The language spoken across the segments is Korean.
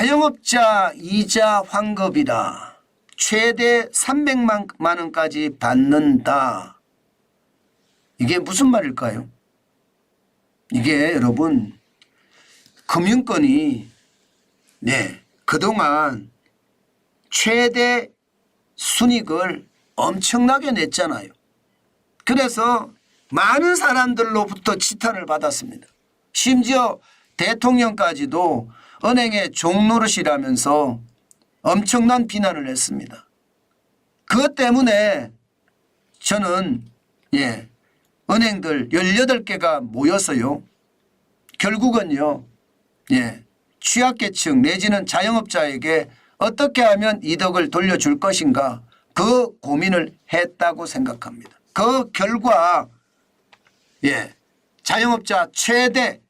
자영업자 이자 환급이라 최대 300만 원까지 받는다. 이게 무슨 말일까요? 이게 여러분 금융권이 그동안 최대 순이익을 엄청나게 냈잖아요. 그래서 많은 사람들로부터 지탄을 받았습니다. 심지어 대통령까지도 은행의 종노릇이라면서 엄청난 비난을 했습니다. 그것 때문에 저는 은행들 18개가 모여서요. 결국은요. 취약계층 내지는 자영업자에게 어떻게 하면 이득을 돌려줄 것인가 그 고민을 했다고 생각합니다. 그 결과 자영업자 최대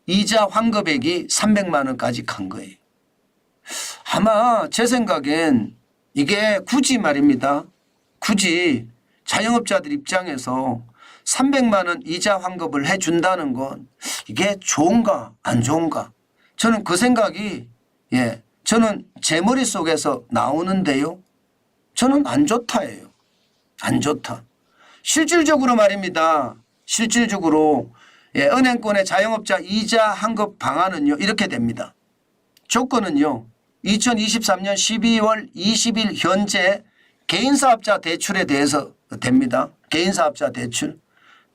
이자 환급액이 300만 원까지 간 거예요. 아마 제 생각엔 이게 굳이 말입니다. 굳이 자영업자들 입장에서 300만 원 이자 환급을 해준다는 건 이게 좋은가 안 좋은가 저는 그 생각이 저는 제 머릿속에서 나오는데요. 저는 안 좋다예요. 안 좋다. 실질적으로 말입니다. 실질적으로 은행권의 자영업자 이자 환급 방안은요. 이렇게 됩니다. 조건은요. 2023년 12월 20일 현재 개인사업자 대출에 대해서 됩니다. 개인사업자 대출.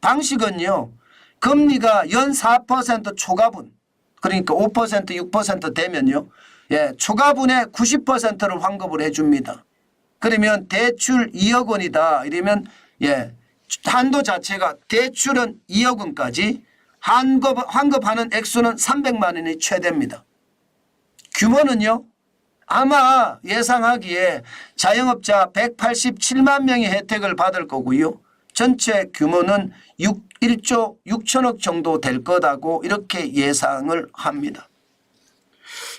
방식은요. 금리가 연 4% 초과분 그러니까 5% 6% 되면요. 초과분의 90%를 환급을 해 줍니다. 그러면 대출 2억 원이다. 이러면 한도 자체가 대출은 2억 원까지 환급하는 액수는 300만 원이 최대입니다. 규모는요. 아마 예상하기에 자영업자 187만 명이 혜택을 받을 거고요. 전체 규모는 1조 6천억 정도 될 거다고 이렇게 예상을 합니다.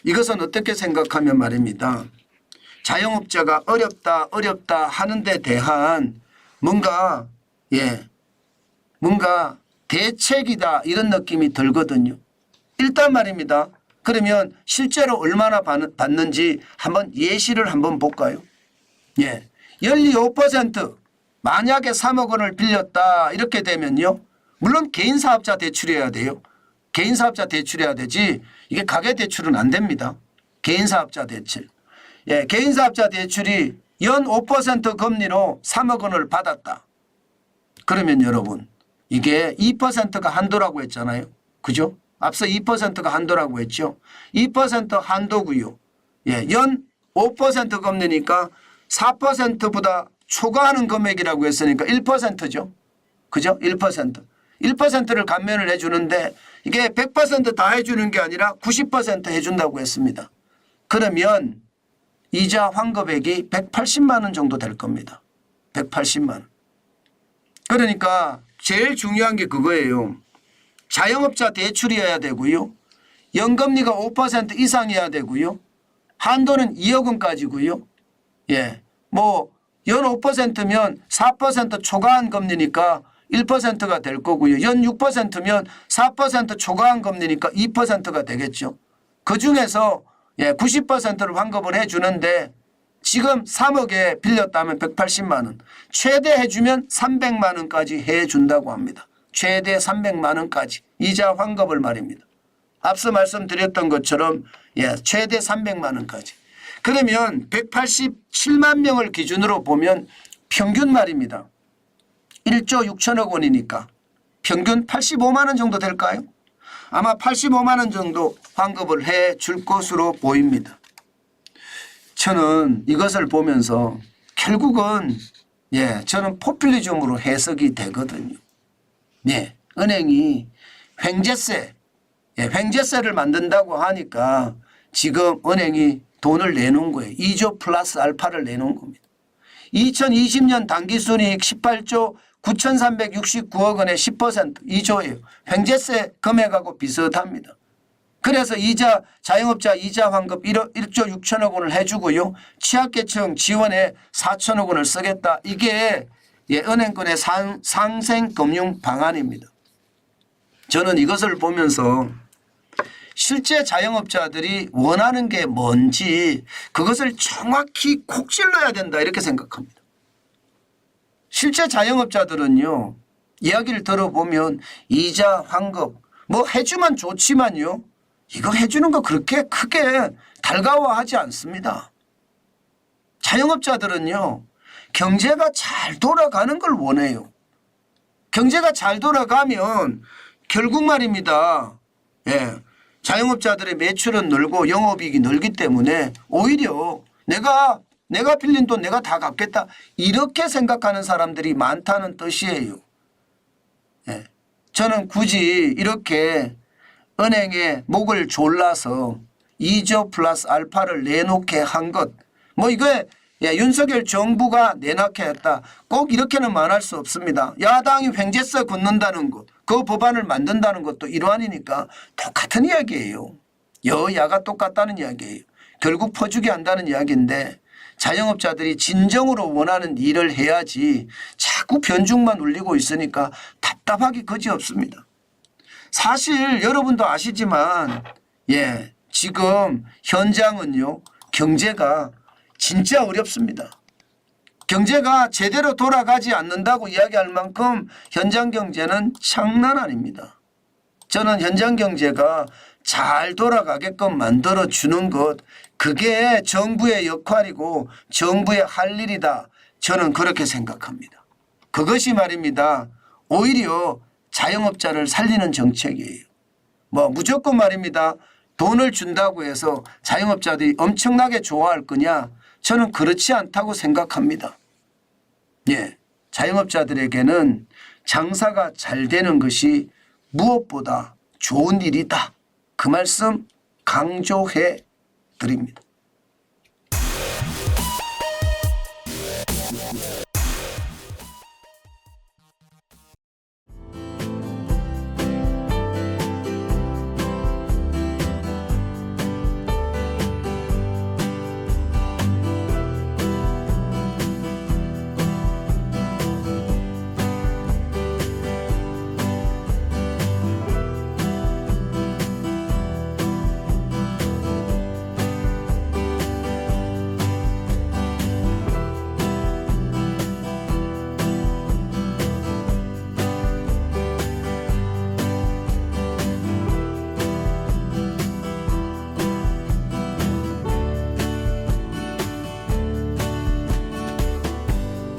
이것은 어떻게 생각하면 말입니다. 자영업자가 어렵다 하는 데 대한 뭔가 대책이다 이런 느낌이 들거든요. 일단 말입니다. 그러면 실제로 얼마나 받는지 한번 예시를 한번 볼까요? 연리 5% 만약에 3억 원을 빌렸다 이렇게 되면요. 물론 개인사업자 대출해야 돼요. 개인사업자 대출해야 되지 이게 가계대출은 안 됩니다. 개인사업자 대출. 개인사업자 대출이 연 5% 금리로 3억 원을 받았다. 그러면 여러분 이게 2%가 한도라고 했잖아요. 그죠? 앞서 2%가 한도라고 했죠. 2% 한도고요. 연 5% 금리니까 4%보다 초과하는 금액이라고 했으니까 1%죠. 그죠? 1%. 1%를 감면을 해주는데 이게 100% 다 해주는 게 아니라 90% 해준다고 했습니다. 그러면 이자 환급액이 180만 원 정도 될 겁니다. 180만 원. 그러니까 제일 중요한 게 그거예요. 자영업자 대출이어야 되고요. 연금리가 5% 이상이어야 되고요. 한도는 2억 원까지고요. 연 5%면 4% 초과한 금리니까 1%가 될 거고요. 연 6%면 4% 초과한 금리니까 2%가 되겠죠. 그중에서 90%를 환급을 해 주는데 지금 3억에 빌렸다면 180만 원. 최대 해주면 300만 원까지 해준다고 합니다. 최대 300만 원까지 이자 환급을 말입니다. 앞서 말씀드렸던 것처럼 최대 300만 원까지. 그러면 187만 명을 기준으로 보면 평균 말입니다. 1조 6천억 원이니까 평균 85만 원 정도 될까요? 아마 85만 원 정도 환급을 해 줄 것으로 보입니다. 저는 이것을 보면서 결국은 저는 포퓰리즘으로 해석이 되거든요. 은행이 횡재세를 만든다고 하니까 지금 은행이 돈을 내놓은 거예요. 2조 플러스 알파를 내놓은 겁니다. 2020년 당기순이익 18조 9,369억 원의 10% 2조예요. 횡재세 금액하고 비슷합니다. 그래서 자영업자 이자 환급 1조 6천억 원을 해주고요. 취약계층 지원에 4천억 원을 쓰겠다. 이게 은행권의 상생금융 방안입니다. 저는 이것을 보면서 실제 자영업자들이 원하는 게 뭔지 그것을 정확히 콕 찔러야 된다 이렇게 생각합니다. 실제 자영업자들은요. 이야기를 들어보면 이자, 환급 뭐 해주면 좋지만요. 이거 해주는 거 그렇게 크게 달가워하지 않습니다. 자영업자들은요. 경제가 잘 돌아가는 걸 원해요. 경제가 잘 돌아가면 결국 말입니다. 예, 자영업자들의 매출은 늘고 영업이익이 늘기 때문에 오히려 내가 빌린 돈 내가 다 갚겠다 이렇게 생각하는 사람들이 많다는 뜻이에요. 예, 저는 굳이 이렇게 은행에 목을 졸라서 2조 플러스 알파를 내놓게 한 것 뭐 이거에 윤석열 정부가 내놓게 했다. 꼭 이렇게는 말할 수 없습니다. 야당이 횡재서 걷는다는 것, 그 법안을 만든다는 것도 일환이니까 똑같은 이야기예요. 여야가 똑같다는 이야기예요. 결국 퍼주기 한다는 이야기인데 자영업자들이 진정으로 원하는 일을 해야지 자꾸 변죽만 울리고 있으니까 답답하기 그지없습니다. 사실 여러분도 아시지만 지금 현장은요. 경제가 진짜 어렵습니다. 경제가 제대로 돌아가지 않는다고 이야기할 만큼 현장 경제는 장난 아닙니다. 저는 현장 경제가 잘 돌아가게끔 만들어주는 것 그게 정부의 역할이고 정부의 할 일이다. 저는 그렇게 생각합니다. 그것이 말입니다. 오히려 자영업자를 살리는 정책이에요. 뭐 무조건 말입니다. 돈을 준다고 해서 자영업자들이 엄청나게 좋아할 거냐? 저는 그렇지 않다고 생각합니다. 자영업자들에게는 장사가 잘 되는 것이 무엇보다 좋은 일이다. 그 말씀 강조해 드립니다.